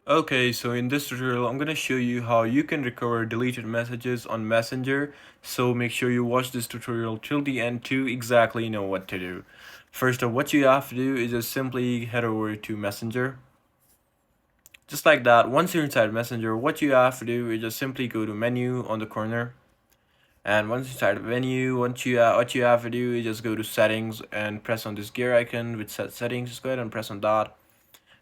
Okay, so in this tutorial, I'm gonna show you how you can recover deleted messages on Messenger. So make sure you watch this tutorial till the end to exactly know what to do. First of what you have to do is just simply head over to Messenger. Just like that, once you're inside Messenger, what you have to do is just simply go to menu on the corner. And once inside menu, what you have to do is just go to settings and press on this gear icon which says settings. Just go ahead and press on that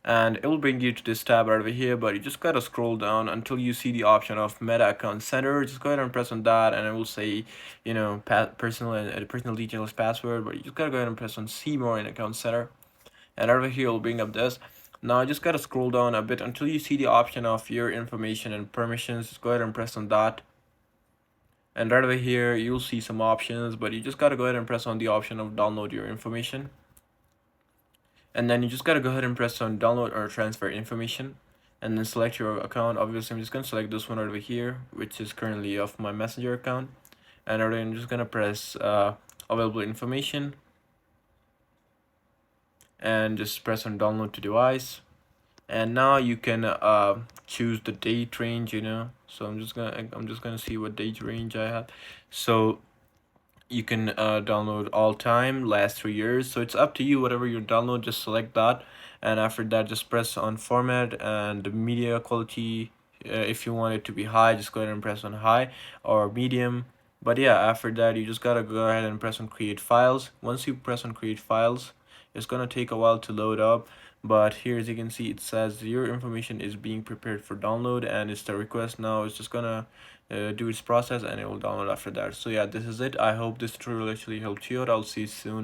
and it will bring you to this tab right over here, but you just gotta scroll down until you see the option of Meta Account Center. Just go ahead and press on that and it will say, personal and personal details password, but you just gotta go ahead and press on see more in Account Center, and over here it will bring up this. Now I just gotta scroll down a bit until you see the option of your information and permissions. Just go ahead and press on that, and right over here you'll see some options, but you just gotta go ahead and press on the option of download your information, and then you just gotta go ahead and press on download or transfer information, and then select your account. Obviously I'm just gonna select this one over here, which is currently of my Messenger account, and then I'm just gonna press available information and just press on download to device. And now you can choose the date range, so I'm just gonna see what date range I have. So you can download all time, last 3 years, so it's up to you. Whatever you download, just select that, and after that just press on format and media quality. If you want it to be high, just go ahead and press on high or medium. But yeah, after that you just gotta go ahead and press on create files. Once you press on create files, it's gonna take a while to load up, but here as you can see it says your information is being prepared for download, and it's the request. Now it's just gonna do its process and it will download after that. So yeah, this is it. I hope this tutorial actually helped you out. I'll see you soon.